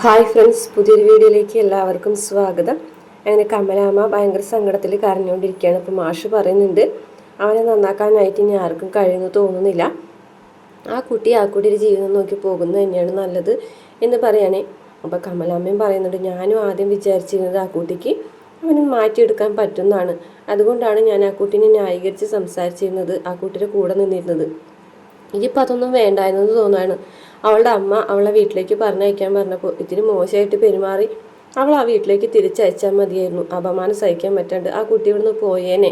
Hi friends, പുതിയൊരു വീഡിയോയിലേക്ക് എല്ലാവർക്കും സ്വാഗതം. അങ്ങനെ കമലാമ്മ ഭയങ്കര സങ്കടത്തിൽ കരഞ്ഞുകൊണ്ടിരിക്കുകയാണ്. അപ്പോൾ മാഷ് പറയുന്നുണ്ട്, അവനെ നന്നാക്കാനായിട്ട് ഇനി ആർക്കും കഴിയുന്നു തോന്നുന്നില്ല. ആ കുട്ടിയുടെ ജീവിതം നോക്കി പോകുന്നത് തന്നെയാണ് നല്ലത് എന്ന് പറയുകയാണേ. അപ്പോൾ കമലാമ്മയും പറയുന്നുണ്ട്, ഞാനും ആദ്യം വിചാരിച്ചിരുന്നത് ആ കുട്ടിക്ക് അവനെ മാറ്റിയെടുക്കാൻ പറ്റുന്നതാണ്. അതുകൊണ്ടാണ് ഞാൻ ആ കുട്ടീനെ ന്യായീകരിച്ച് സംസാരിച്ചിരുന്നത്, ആ കുട്ടിയുടെ കൂടെ നിന്നിരുന്നത്. ഇതിപ്പോൾ അതൊന്നും വേണ്ടായിരുന്നു തോന്നുകയാണ്. അവളുടെ അമ്മ അവളെ വീട്ടിലേക്ക് പറഞ്ഞയക്കാൻ പറഞ്ഞപ്പോൾ ഇത്തിരി മോശമായിട്ട് പെരുമാറി അവൾ ആ വീട്ടിലേക്ക് തിരിച്ചയച്ചാൽ മതിയായിരുന്നു. അപമാനം സഹിക്കാൻ പറ്റാണ്ട് ആ കുട്ടി ഇവിടുന്ന് പോയേനെ.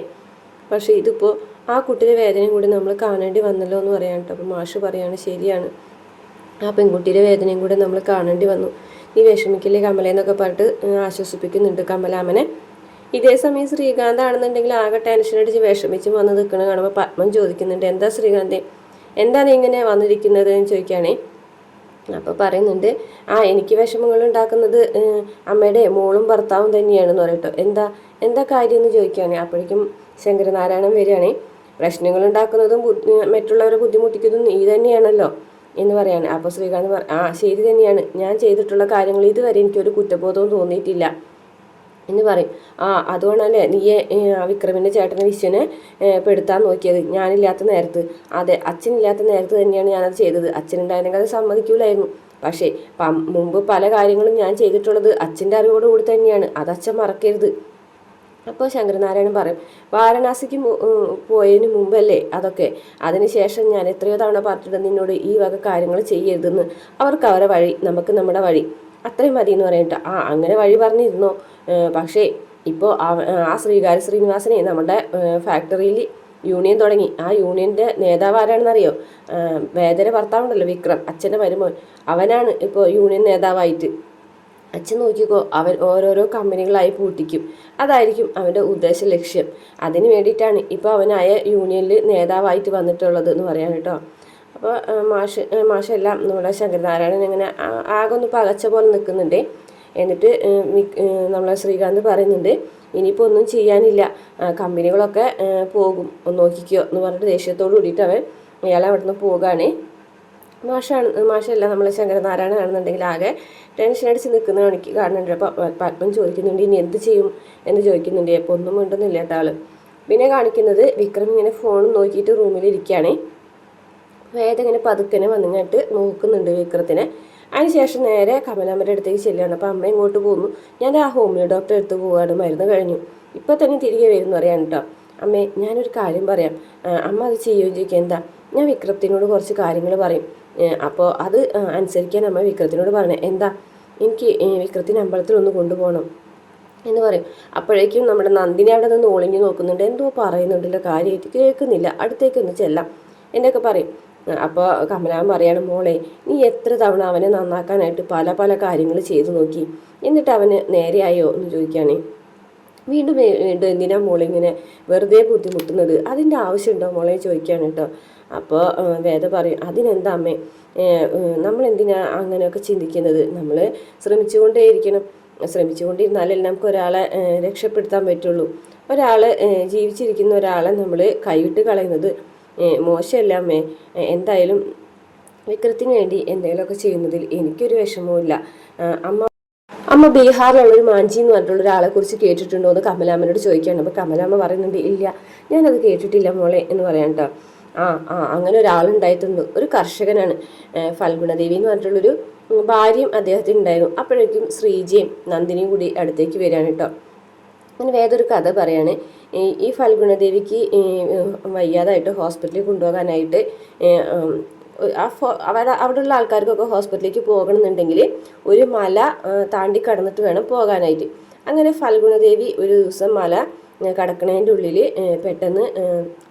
പക്ഷേ ഇതിപ്പോൾ ആ കുട്ടിയുടെ വേദനയും കൂടി നമ്മൾ കാണേണ്ടി വന്നല്ലോ എന്ന് പറയാൻ കേട്ടോ. അപ്പോൾ മാഷ് പറയാണ്, ശരിയാണ്, ആ പെൺകുട്ടിയുടെ വേദനയും കൂടി നമ്മൾ കാണേണ്ടി വന്നു. നീ വിഷമിക്കില്ലേ കമലേന്നൊക്കെ പറഞ്ഞിട്ട് ആശ്വസിപ്പിക്കുന്നുണ്ട് കമലാമനെ. ഇതേ സമയം ശ്രീകാന്ത് ആണെന്നുണ്ടെങ്കിൽ ആകെ ടെൻഷൻ അടിച്ച് വിഷമിച്ച് വന്ന് നിൽക്കുന്നത് കാണുമ്പോൾ പത്മൻ ചോദിക്കുന്നുണ്ട്, എന്താ ശ്രീകാന്തേ, എന്താണ് ഇങ്ങനെ വന്നിരിക്കുന്നത് എന്ന് ചോദിക്കുകയാണേ. അപ്പോൾ പറയുന്നുണ്ട്, എനിക്ക് വിഷമങ്ങൾ ഉണ്ടാക്കുന്നത് അമ്മയുടെ മോളും ഭർത്താവും തന്നെയാണെന്ന് പറയട്ടോ. എന്താ കാര്യം എന്ന് ചോദിക്കുകയാണെ. അപ്പോഴേക്കും ശങ്കരനാരായണൻ വരികയാണെ. പ്രശ്നങ്ങൾ ഉണ്ടാക്കുന്നതും മറ്റുള്ളവരെ ബുദ്ധിമുട്ടിക്കുന്നതും നീ തന്നെയാണല്ലോ എന്ന് പറയാണ്. അപ്പോൾ ശ്രീകാന്ത് ശരി തന്നെയാണ്, ഞാൻ ചെയ്തിട്ടുള്ള കാര്യങ്ങൾ ഇതുവരെ എനിക്കൊരു കുറ്റബോധവും തോന്നിയിട്ടില്ല എന്ന് പറയും. അതുകൊണ്ടല്ലേ നീയെ വിക്രമിൻ്റെ ചേട്ടനെ വിശ്വനെ പെടുത്താൻ നോക്കിയത് ഞാനില്ലാത്ത നേരത്ത്. അതെ, അച്ഛനില്ലാത്ത നേരത്ത് തന്നെയാണ് ഞാനത് ചെയ്തത്. അച്ഛനുണ്ടായിരുന്നെങ്കിൽ അത് സമ്മതിക്കൂലായിരുന്നു. പക്ഷേ മുമ്പ് പല കാര്യങ്ങളും ഞാൻ ചെയ്തിട്ടുള്ളത് അച്ഛൻ്റെ അറിവോടുകൂടി തന്നെയാണ്, അത് അച്ഛൻ മറക്കരുത്. അപ്പോൾ ശങ്കരനാരായണൻ പറയും, വാരണാസിക്ക് പോയതിന് മുമ്പല്ലേ അതൊക്കെ, അതിനുശേഷം ഞാൻ എത്രയോ തവണ പറഞ്ഞിട്ടുണ്ട് നിന്നോട് ഈ വക കാര്യങ്ങൾ ചെയ്യരുതെന്ന്. അവർക്ക് അവരുടെ വഴി, നമുക്ക് നമ്മുടെ വഴി, അത്രയും മതി എന്ന് പറഞ്ഞിട്ട് അങ്ങനെ വഴി പറഞ്ഞിരുന്നോ. പക്ഷേ ഇപ്പോൾ ആ ശ്രീനിവാസനെ നമ്മുടെ ഫാക്ടറിയിൽ യൂണിയൻ തുടങ്ങി. ആ യൂണിയൻ്റെ നേതാവ് ആരാണെന്നറിയോ? വേദന ഭർത്താവുണ്ടല്ലോ വിക്രം, അച്ഛൻ്റെ മരുമോൻ, അവനാണ് ഇപ്പോൾ യൂണിയൻ നേതാവായിട്ട്. അച്ഛൻ നോക്കിക്കോ, അവൻ ഓരോരോ കമ്പനികളായി പൂട്ടിക്കും. അതായിരിക്കും അവൻ്റെ ഉദ്ദേശ ലക്ഷ്യം. അതിന് വേണ്ടിയിട്ടാണ് ഇപ്പോൾ അവനായ യൂണിയനിൽ നേതാവായിട്ട് വന്നിട്ടുള്ളത് എന്ന് പറയാൻ കേട്ടോ. അപ്പോൾ മാഷെല്ലാം നമ്മുടെ ശങ്കരനാരായണൻ ഇങ്ങനെ ആകെ ഒന്ന് പകച്ച പോലെ നിൽക്കുന്നുണ്ട്. എന്നിട്ട് നമ്മളെ ശ്രീകാന്ത് പറയുന്നുണ്ട്, ഇനിയിപ്പോൾ ഒന്നും ചെയ്യാനില്ല, കമ്പനികളൊക്കെ പോകും, നോക്കിക്കോ എന്ന് പറഞ്ഞിട്ട് ദേഷ്യത്തോട് കൂടിയിട്ട് അയാൾ അവിടെ നിന്ന് പോവുകയാണേ. മാഷല്ല നമ്മളെ ശങ്കരനാരായണൻ ആണെന്നുണ്ടെങ്കിൽ ആകെ ടെൻഷൻ അടിച്ച് നിൽക്കുന്ന കാണുന്നുണ്ട്. അപ്പോൾ പത്മൻ ചോദിക്കുന്നുണ്ട്, ഇനി എന്ത് ചെയ്യും എന്ന് ചോദിക്കുന്നുണ്ട്. അപ്പോൾ ഒന്നും മിണ്ടുന്നില്ല കേട്ടോ ആള്. പിന്നെ കാണിക്കുന്നത് വിക്രം ഇങ്ങനെ ഫോൺ നോക്കിയിട്ട് റൂമിലിരിക്കുകയാണേ. വേദ ഇങ്ങനെ പതുക്കനെ വന്നിങ്ങോട്ട് നോക്കുന്നുണ്ട് വിക്രത്തിനെ. അതിനുശേഷം നേരെ കമലാമ്മയുടെ അടുത്തേക്ക് ചെല്ലുകയാണ്. അപ്പോൾ അമ്മ ഇങ്ങോട്ട് പോകുന്നു, ഞാൻ ആ ഹോമിയോ ഡോക്ടറെ അടുത്ത് പോവുകയാണ്, മരുന്ന് കഴിഞ്ഞു, ഇപ്പോൾ തന്നെ തിരികെ വരുമെന്ന് പറയാൻ കേട്ടോ. അമ്മേ, ഞാനൊരു കാര്യം പറയാം, അമ്മ അത് ചെയ്യുകയും ചോദിക്കുക. എന്താ? ഞാൻ വിക്രത്തിനോട് കുറച്ച് കാര്യങ്ങൾ പറയും, അപ്പോൾ അത് അനുസരിക്കാൻ അമ്മ വിക്രത്തിനോട് പറഞ്ഞേ. എന്താ? എനിക്ക് വിക്രത്തിന് അമ്പലത്തിൽ ഒന്ന് കൊണ്ടുപോകണം എന്ന് പറയും. അപ്പോഴേക്കും നമ്മുടെ നന്ദിനി അവിടെ നിന്ന് ഒളിഞ്ഞു നോക്കുന്നുണ്ട്, എന്തോ പറയുന്നുണ്ടല്ലോ, കാര്യമായിട്ട് കേൾക്കുന്നില്ല, അടുത്തേക്കൊന്ന് ചെല്ലാം എന്നൊക്കെ പറയും. അപ്പോൾ കമലാമ്മ പറയാണ്, മോളെ, നീ എത്ര തവണ അവനെ നന്നാക്കാനായിട്ട് പല പല കാര്യങ്ങൾ ചെയ്തു നോക്കി, എന്നിട്ട് അവന് നേരെയായോ എന്ന് ചോദിക്കുകയാണേ. വീണ്ടും എന്തിനാ മോളെ ഇങ്ങനെ വെറുതെ ബുദ്ധിമുട്ടുന്നത്, അതിൻ്റെ ആവശ്യമുണ്ടോ മോളെ ചോദിക്കുകയാണ് കേട്ടോ. അപ്പോൾ വേദ പറയും, അതിനെന്താ അമ്മേ, നമ്മളെന്തിനാ അങ്ങനെയൊക്കെ ചിന്തിക്കുന്നത്, നമ്മൾ ശ്രമിച്ചുകൊണ്ടിരുന്നാലല്ലേ നമുക്ക് ഒരാളെ രക്ഷപ്പെടുത്താൻ പറ്റുള്ളൂ. ജീവിച്ചിരിക്കുന്ന ഒരാളെ നമ്മൾ കൈവിട്ട് കളയുന്നത് മോശമല്ല അമ്മേ. എന്തായാലും വിക്രത്തിന് വേണ്ടി എന്തെങ്കിലുമൊക്കെ ചെയ്യുന്നതിൽ എനിക്കൊരു വിഷമവുമില്ല. അമ്മ ബീഹാറിലുള്ളൊരു മാഞ്ചി എന്ന് പറഞ്ഞിട്ടുള്ള ഒരാളെ കുറിച്ച് കേട്ടിട്ടുണ്ടോ എന്ന് കമലാമ്മനോട് ചോദിക്കുകയാണ്. അപ്പോൾ കമലാമ്മ പറയുന്നുണ്ട്, ഇല്ല, ഞാനത് കേട്ടിട്ടില്ല മോളെ എന്ന് പറയാൻ കേട്ടോ. അങ്ങനെ ഒരാളുണ്ടായിട്ടുണ്ട്, ഒരു കർഷകനാണ്, ഫൽഗുണദേവി എന്ന് പറഞ്ഞിട്ടുള്ളൊരു ഭാര്യയും അദ്ദേഹത്തിന് ഉണ്ടായിരുന്നു. അപ്പോഴേക്കും ശ്രീജയും നന്ദിനിയും കൂടി അടുത്തേക്ക് വരികയാണ് കേട്ടോ. അങ്ങനെ വേറൊരു കഥ പറയാണ്. ഈ ഫൽഗുണദേവിക്ക് വയ്യാതായിട്ട് ഹോസ്പിറ്റലിൽ കൊണ്ടുപോകാനായിട്ട് അവിടെയുള്ള ആൾക്കാർക്കൊക്കെ ഹോസ്പിറ്റലിലേക്ക് പോകണമെന്നുണ്ടെങ്കിൽ ഒരു മല താണ്ടി കടന്നിട്ട് വേണം പോകാനായിട്ട്. അങ്ങനെ ഫൽഗുണദേവി ഒരു ദിവസം മല കടക്കണതിൻ്റെ ഉള്ളിൽ പെട്ടെന്ന്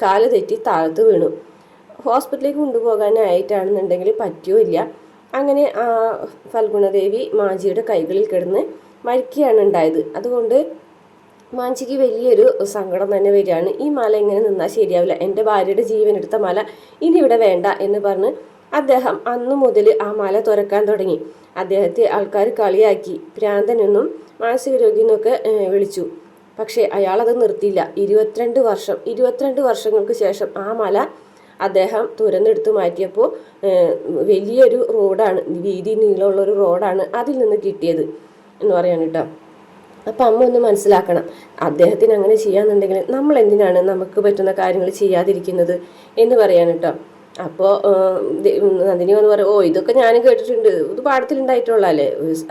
കാല് തെറ്റി താഴത്ത് വീണു. ഹോസ്പിറ്റലിലേക്ക് കൊണ്ടുപോകാനായിട്ടാണെന്നുണ്ടെങ്കിൽ പറ്റുമില്ല. അങ്ങനെ ഫൽഗുണദേവി മാഞ്ചിയുടെ കൈകളിൽ കിടന്ന് മരിക്കുകയാണ് ഉണ്ടായത്. അതുകൊണ്ട് മാഞ്ചിക്ക് വലിയൊരു സങ്കടം തന്നെ വരികയാണ്. ഈ മല ഇങ്ങനെ നിന്നാൽ ശരിയാവില്ല, എൻ്റെ ഭാര്യയുടെ ജീവൻ എടുത്ത മല ഇനി ഇവിടെ വേണ്ട എന്ന് പറഞ്ഞ് അദ്ദേഹം അന്നു മുതൽ ആ മല തുറക്കാൻ തുടങ്ങി. അദ്ദേഹത്തെ ആൾക്കാർ കളിയാക്കി, ഭ്രാന്തനെന്നും മാനസിക രോഗിയെന്നൊക്കെ വിളിച്ചു. പക്ഷേ അയാളത് നിർത്തിയില്ല. 22 വർഷങ്ങൾക്ക് ശേഷം ആ മല അദ്ദേഹം തുരന്നെടുത്ത് മാറ്റിയപ്പോൾ വലിയൊരു റോഡാണ്, വീതി നീളമുള്ളൊരു റോഡാണ് അതിൽ നിന്ന് കിട്ടിയത് എന്ന് പറയാണ് കേട്ടോ. അപ്പം അമ്മ ഒന്ന് മനസ്സിലാക്കണം, അദ്ദേഹത്തിന് അങ്ങനെ ചെയ്യാന്നുണ്ടെങ്കിൽ നമ്മൾ എന്തിനാണ് നമുക്ക് പറ്റുന്ന കാര്യങ്ങൾ ചെയ്യാതിരിക്കുന്നത് എന്ന് പറയാൻ കേട്ടോ. അപ്പോൾ നന്ദിനി വന്ന് പറയും, ഓ ഇതൊക്കെ ഞാനും കേട്ടിട്ടുണ്ട്, ഇത് പാടത്തിലുണ്ടായിട്ടുള്ളല്ലേ.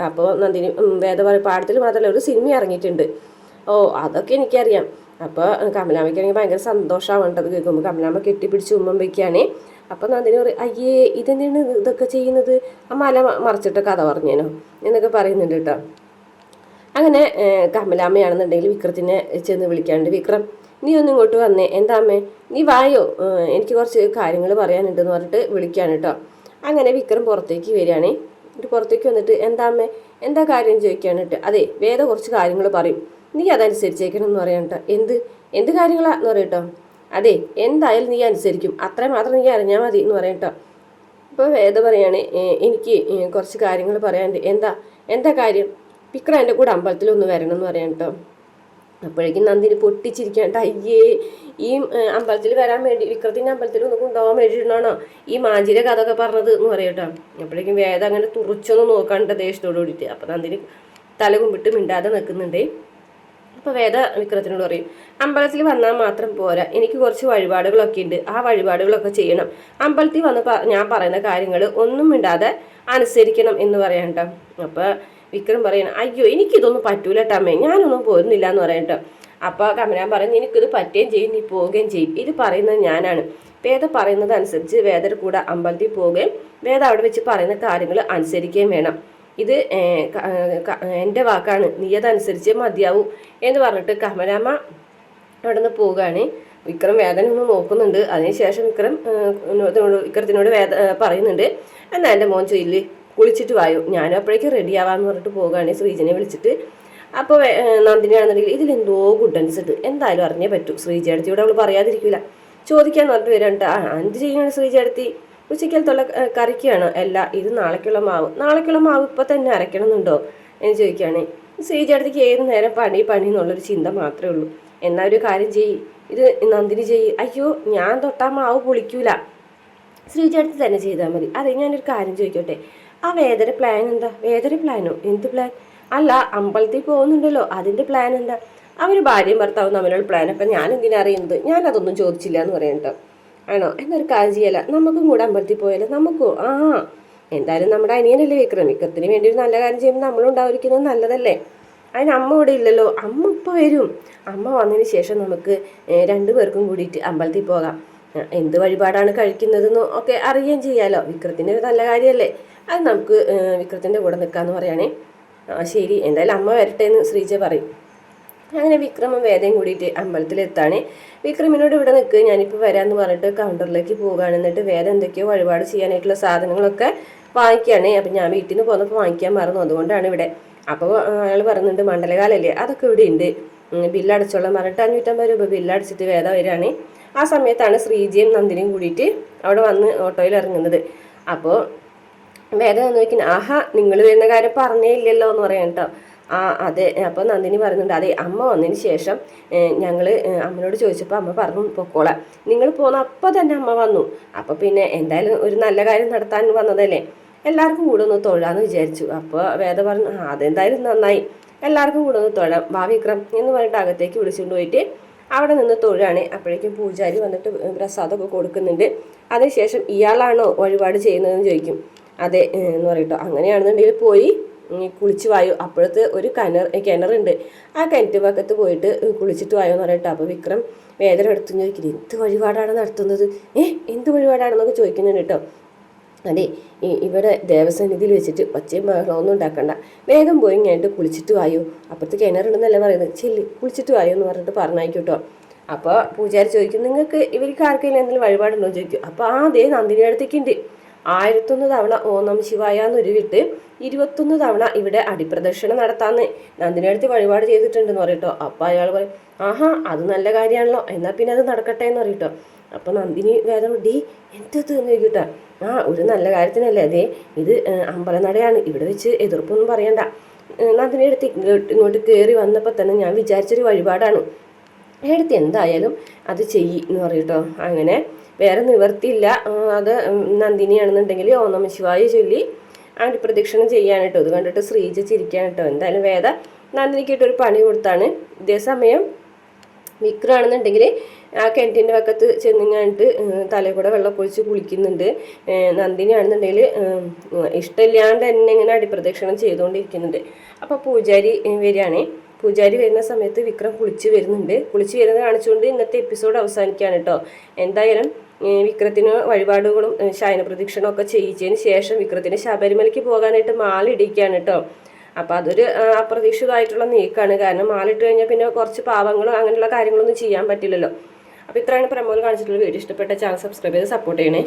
അപ്പോൾ നന്ദിനി വേദ പറയും, പാടത്തിൽ മാത്രമല്ല ഒരു സിനിമ ഇറങ്ങിയിട്ടുണ്ട്. ഓ അതൊക്കെ എനിക്കറിയാം. അപ്പോൾ കമലാമ്മയ്ക്കാണെങ്കിൽ ഭയങ്കര സന്തോഷമാവേണ്ടത് കേൾക്കുമ്പോൾ കമലാമ്മ കെട്ടിപ്പിടിച്ച് ഉമ്മം വയ്ക്കുകയാണേ. അപ്പോൾ നന്ദിനി പറയും, അയ്യേ ഇതെന്താണ് ഇതൊക്കെ ചെയ്യുന്നത്, ആ മല മറിച്ചിട്ട് കഥ പറഞ്ഞേനോ എന്നൊക്കെ പറയുന്നുണ്ട് കേട്ടോ. അങ്ങനെ കമലാമ്മയാണെന്നുണ്ടെങ്കിൽ വിക്രത്തിനെ ചെന്ന് വിളിക്കാണ്ട്, വിക്രം നീ ഒന്ന് ഇങ്ങോട്ട് വന്നേ, എന്താ അമ്മേ നീ വായോ, എനിക്ക് കുറച്ച് കാര്യങ്ങൾ പറയാനുണ്ടെന്ന് പറഞ്ഞിട്ട് വിളിക്കാണ് കേട്ടോ. അങ്ങനെ വിക്രം പുറത്തേക്ക് വരികയാണേ. പുറത്തേക്ക് വന്നിട്ട് എന്താ അമ്മേ എന്താ കാര്യം ചോദിക്കുകയാണ് കേട്ടോ. അതെ വേദ കുറച്ച് കാര്യങ്ങൾ പറയും, നീ അതനുസരിച്ചേക്കണം എന്ന് പറയാൻ കേട്ടോ. എന്ത് കാര്യങ്ങളാന്ന് പറയട്ടോ. അതെ എന്തായാലും നീ അനുസരിക്കും, അത്രയും മാത്രം നീ അറിഞ്ഞാൽ മതി എന്ന് പറയാം കേട്ടോ. ഇപ്പോൾ വേദ പറയാണ്, എനിക്ക് കുറച്ച് കാര്യങ്ങൾ പറയാനുണ്ട്. എന്താ കാര്യം? വിക്രം എൻ്റെ കൂടെ അമ്പലത്തിലൊന്ന് വരണം എന്ന് പറയാൻ കേട്ടോ. അപ്പോഴേക്കും നന്ദിനി പൊട്ടിച്ചിരിക്കാണ്ട്, അയ്യേ ഈ അമ്പലത്തിൽ വരാൻ വേണ്ടി വിക്രത്തിൻ്റെ അമ്പലത്തിൽ ഒന്ന് കൊണ്ടുപോകാൻ വേണ്ടിയിട്ടാണോ ഈ മാഞ്ചിയുടെ കഥ ഒക്കെ പറഞ്ഞത് എന്ന് പറയാം കേട്ടോ. അപ്പോഴേക്കും വേദം അങ്ങനെ തുറച്ചൊന്ന് നോക്കാണ്ട് ദേഷ്യത്തോട് കൂടിയിട്ട്. അപ്പോൾ നന്ദിനി തല കുമ്പിട്ട് മിണ്ടാതെ നിൽക്കുന്നുണ്ട്. അപ്പോൾ വേദ വിക്രത്തിനോട് പറയും, അമ്പലത്തിൽ വന്നാൽ മാത്രം പോരാ, എനിക്ക് കുറച്ച് വഴിപാടുകളൊക്കെ ഉണ്ട്, ആ വഴിപാടുകളൊക്കെ ചെയ്യണം. അമ്പലത്തിൽ വന്ന് ഞാൻ പറയുന്ന കാര്യങ്ങൾ ഒന്നും മിണ്ടാതെ അനുസരിക്കണം എന്ന് പറയാം കേട്ടോ. അപ്പോൾ വിക്രം പറയണം, അയ്യോ എനിക്കിതൊന്നും പറ്റൂല ടമ്മേ, ഞാനൊന്നും പോരുന്നില്ല എന്ന് പറയാം കേട്ടോ. അപ്പോൾ കമലാൻ പറഞ്ഞു, എനിക്കിത് പറ്റുകയും ചെയ്യും, നീ പോവുകയും ചെയ്യും, ഇത് പറയുന്നത് ഞാനാണ്. വേദ പറയുന്നത് അനുസരിച്ച് വേദയുടെ കൂടെ അമ്പലത്തിൽ പോവുകയും വേദ അവിടെ വെച്ച് പറയുന്ന കാര്യങ്ങൾ അനുസരിക്കുകയും വേണം. ഇത് എൻ്റെ വാക്കാണ്, നീ അതനുസരിച്ചേ മതിയാവൂ എന്ന് പറഞ്ഞിട്ട് കമലാമ്മ അവിടെ നിന്ന് പോവുകയാണ്. വിക്രം വേദന ഒന്ന് നോക്കുന്നുണ്ട്. അതിനുശേഷം വിക്രത്തിനോട് പറയുന്നുണ്ട്, എന്നാൽ എൻ്റെ മോൻ ചൊല്ലി കുളിച്ചിട്ട് വായോ, ഞാനും അപ്പോഴേക്കും റെഡി ആവാന്ന് പറഞ്ഞിട്ട് പോവുകയാണ് ശ്രീജനെ വിളിച്ചിട്ട്. അപ്പോൾ നന്ദിനിയാണെന്നുണ്ടെങ്കിൽ ഇതിലെന്തോ ഗുഡൻസ് ഉണ്ട്, എന്തായാലും അറിഞ്ഞേ പറ്റൂ. ശ്രീജേടത്തിയോട് അവൾ പറയാതിരിക്കില്ല. ചോദിക്കാന്ന് പറഞ്ഞിട്ട് വരണ്ട, എന്ത് ചെയ്യണം ശ്രീജേടത്തി, ഉച്ചയ്ക്കലത്തുള്ള കറിക്കുകയാണ് അല്ല ഇത് നാളേക്കുള്ള മാവ് ഇപ്പം തന്നെ അരയ്ക്കണമെന്നുണ്ടോ എന്ന് ചോദിക്കുകയാണെ. ശ്രീജേടത്തിക്ക് ഏത് നേരം പണി എന്നുള്ളൊരു ചിന്ത മാത്രമേ ഉള്ളൂ. എന്നാൽ ഒരു കാര്യം ചെയ്യ്, ഇത് നന്ദിനി ചെയ്യ്. അയ്യോ ഞാൻ തൊട്ടാ മാവ് പൊളിക്കൂല, ശ്രീജേടത്തി തന്നെ ചെയ്താൽ മതി. അതെ ഞാനൊരു കാര്യം ചോദിക്കട്ടെ, ആ വേദന പ്ലാൻ എന്താ? വേദന പ്ലാനോ? എന്ത് പ്ലാൻ? അല്ല അമ്പലത്തിൽ പോകുന്നുണ്ടല്ലോ അതിൻ്റെ പ്ലാൻ എന്താ? അവർ ഭാര്യയും ഭർത്താവും തമ്മിലുള്ള പ്ലാൻ. അപ്പം ഞാൻ എന്തിനാ അറിയുന്നത്? ഞാനതൊന്നും ചോദിച്ചില്ല എന്ന് പറയാം കേട്ടോ. ആണോ? എന്നൊരു കാര്യം ചെയ്യല, നമുക്കും കൂടെ അമ്പലത്തിൽ പോയാലോ? നമുക്കും എന്തായാലും നമ്മുടെ അനിയനല്ലേ വിക്രമിക്കത്തിന് വേണ്ടി ഒരു നല്ല കാര്യം ചെയ്യുമ്പോൾ നമ്മളുണ്ടായിരിക്കുന്നത് നല്ലതല്ലേ. അതിന് അമ്മ ഇവിടെ ഇല്ലല്ലോ, അമ്മ ഇപ്പോൾ വരും. അമ്മ വന്നതിന് ശേഷം നമുക്ക് രണ്ടുപേർക്കും കൂടിയിട്ട് അമ്പലത്തിൽ പോകാം. എന്ത് വഴിപാടാണ് കഴിക്കുന്നതെന്നും ഒക്കെ അറിയുകയും ചെയ്യാമല്ലോ. വിക്രത്തിൻ്റെ ഒരു നല്ല കാര്യമല്ലേ, അത് നമുക്ക് വിക്രത്തിൻ്റെ കൂടെ നിൽക്കാമെന്ന് പറയുകയാണേ. ശരി എന്തായാലും അമ്മ വരട്ടെ എന്ന് ശ്രീജ പറയും. അങ്ങനെ വിക്രമും വേദയും കൂടിയിട്ട് അമ്പലത്തിലെത്താണ്. വിക്രമിനോട് ഇവിടെ നിൽക്കുക, ഞാനിപ്പോൾ വരാമെന്ന് പറഞ്ഞിട്ട് കൗണ്ടറിലേക്ക് പോവുകയാണ്. എന്നിട്ട് വേദ എന്തൊക്കെയോ വഴിപാട് ചെയ്യാനായിട്ടുള്ള സാധനങ്ങളൊക്കെ വാങ്ങിക്കുകയാണ്. അപ്പം ഞാൻ വീട്ടിൽ നിന്ന് പോന്നപ്പോൾ വാങ്ങിക്കാൻ മറന്നു, അതുകൊണ്ടാണ് ഇവിടെ. അപ്പോൾ അയാൾ പറയുന്നുണ്ട് മണ്ഡലകാലല്ലേ അതൊക്കെ ഇവിടെ ഉണ്ട്, ബില്ലടച്ചോളാം പറഞ്ഞിട്ട് 550 രൂപ ബില്ലടച്ചിട്ട് വേദ വരികയാണ്. ആ സമയത്താണ് ശ്രീജയും നന്ദിനിയും കൂടിയിട്ട് അവിടെ വന്ന് ഓട്ടോയിൽ ഇറങ്ങുന്നത്. അപ്പോൾ വേദ വന്ന് നോക്കിന്, ആഹാ നിങ്ങൾ വരുന്ന കാര്യം പറഞ്ഞേ ഇല്ലല്ലോ എന്ന് പറയാം കേട്ടോ. അതെ. അപ്പോൾ നന്ദിനി പറയുന്നുണ്ട്, അതെ അമ്മ വന്നതിന് ശേഷം ഞങ്ങൾ അമ്മനോട് ചോദിച്ചപ്പോൾ അമ്മ പറഞ്ഞു പൊക്കോളാം, നിങ്ങൾ പോന്ന അപ്പോൾ തന്നെ അമ്മ വന്നു. അപ്പോൾ പിന്നെ എന്തായാലും ഒരു നല്ല കാര്യം നടത്താൻ വന്നതല്ലേ, എല്ലാവർക്കും കൂടെ ഒന്ന് തൊഴാന്ന് വിചാരിച്ചു. അപ്പോൾ വേദ പറഞ്ഞു, അതെന്തായാലും നന്നായി, എല്ലാവർക്കും കൂടെ ഒന്ന് തൊഴാം, വാ വിക്രം എന്ന് പറഞ്ഞിട്ട് അകത്തേക്ക് വിളിച്ചുകൊണ്ട് പോയിട്ട് അവിടെ നിന്ന് തൊഴാണ്. അപ്പോഴേക്കും പൂജാരി വന്നിട്ട് പ്രസാദമൊക്കെ കൊടുക്കുന്നുണ്ട്. അതിനുശേഷം ഇയാളാണോ വഴിപാട് ചെയ്യുന്നതെന്ന് ചോദിക്കും. അതെ എന്ന് പറയട്ടോ. അങ്ങനെയാണെന്നുണ്ടെങ്കിൽ പോയി കുളിച്ച് വായോ, അപ്പോഴത്തെ ഒരു കിണറുണ്ട്, ആ കിണറ്റ് പക്കത്ത് പോയിട്ട് കുളിച്ചിട്ട് വായോ എന്ന് പറയട്ടോ. അപ്പോൾ വിക്രം വേദന എടുത്തു ചോദിക്കുന്നത്, എന്ത് വഴിപാടാണ് നടത്തുന്നത്, എന്ത് വഴിപാടാണെന്നൊക്കെ ചോദിക്കുന്നുണ്ട് കേട്ടോ. അതെ ഇവിടെ ദേവസന്നിധിയിൽ വെച്ചിട്ട് ഒച്ചയും ബഹളമൊന്നും ഉണ്ടാക്കണ്ട, വേഗം പോയി കഴിഞ്ഞിട്ട് കുളിച്ചിട്ട് വായോ, അപ്പുറത്ത് കിണറുണ്ടെന്നല്ല പറയുന്നത്, ചെല്ലി കുളിച്ചിട്ട് വായോ എന്ന് പറഞ്ഞിട്ട് പറഞ്ഞയക്കും കേട്ടോ. അപ്പോൾ പൂജാരി ചോദിക്കും, നിങ്ങൾക്ക് ഇവർക്ക് ആർക്കെങ്കിലും എന്തെങ്കിലും വഴിപാടുണ്ടോ എന്ന് ചോദിക്കും. അപ്പോൾ അതേ നന്ദിനി അടുത്തേക്കുണ്ട്. 1001 തവണ ഓം നമഃ ശിവായ എന്നൊരുവിട്ട് 21 തവണ ഇവിടെ അടിപ്രദക്ഷിണം നടത്താമെന്ന് നന്ദിനി അടുത്ത് വഴിപാട് ചെയ്തിട്ടുണ്ടെന്ന് പറയട്ടോ. അപ്പോൾ അയാൾ പറയും, ആഹാ അത് നല്ല കാര്യമാണല്ലോ, എന്നാൽ പിന്നെ അത് നടക്കട്ടെ എന്ന് പറയട്ടോ. അപ്പോൾ നന്ദിനി വേദം എന്തത് എന്ന് ചോദിക്കട്ടോ. ഒരു നല്ല കാര്യത്തിനല്ലേ, അതെ ഇത് അമ്പലനടയാണ്, ഇവിടെ വെച്ച് എതിർപ്പൊന്നും പറയണ്ട. നന്ദിനി അടുത്ത് ഇങ്ങോട്ട് കയറി വന്നപ്പോൾ തന്നെ ഞാൻ വിചാരിച്ചൊരു വഴിപാടാണ്, എടുത്ത് എന്തായാലും അത് ചെയ്യ് എന്ന് പറയട്ടോ. അങ്ങനെ വേറെ നിവർത്തിയില്ല. അത് നന്ദിനിയാണെന്നുണ്ടെങ്കിൽ ഓം നമഃ ശിവായ ചൊല്ലി പ്രദക്ഷിണം ചെയ്യാൻ കേട്ടോ. ഇത് കണ്ടിട്ട് ശ്രീജ ചിരിക്കാൻ കേട്ടോ. എന്തായാലും വേദ നന്ദിനിക്കിട്ടൊരു പണി കൊടുത്താണ്. ഇതേസമയം വിക്രമാണെന്നുണ്ടെങ്കിൽ ആ കിണറ്റിൻ്റെ പക്കത്ത് ചെന്നിങ്ങാണ്ട് തലയിൽ കൂടെ വെള്ളം ഒഴിച്ച് കുളിക്കുന്നുണ്ട്. നന്ദിനിയാണെന്നുണ്ടെങ്കിൽ ഇഷ്ടമില്ലാണ്ട് തന്നെ ഇങ്ങനെ അടിപ്രദക്ഷിണം ചെയ്തുകൊണ്ടിരിക്കുന്നുണ്ട്. അപ്പോൾ പൂജാരി വരികയാണേ. പൂജാരി വരുന്ന സമയത്ത് വിക്രം കുളിച്ച് വരുന്നുണ്ട്. കുളിച്ച് വരുന്നത് കാണിച്ചുകൊണ്ട് ഇന്നത്തെ എപ്പിസോഡ് അവസാനിക്കുകയാണ് കേട്ടോ. എന്തായാലും വിക്രത്തിന് വഴിപാടുകളും ശയന പ്രദക്ഷിണവും ഒക്കെ ചെയ്യിച്ചതിന് ശേഷം വിക്രത്തിന് ശബരിമലയ്ക്ക് പോകാനായിട്ട് മാല ഇടിക്കുകയാണ് കേട്ടോ. അപ്പോൾ അതൊരു അപ്രതീക്ഷിതമായിട്ടുള്ള നീക്കമാണ്. കാരണം മാലിട്ട് കഴിഞ്ഞാൽ പിന്നെ കുറച്ച് പാവങ്ങളും അങ്ങനെയുള്ള കാര്യങ്ങളൊന്നും ചെയ്യാൻ പറ്റില്ലല്ലോ. അപ്പോൾ ഇത്രയാണ് പ്രമോൽ കാണിച്ചിട്ടുള്ള വീഡിയോ. ഇഷ്ടപ്പെട്ട ചാനൽ സബ്സ്ക്രൈബ് ചെയ്ത് സപ്പോർട്ട് ചെയ്യണേ.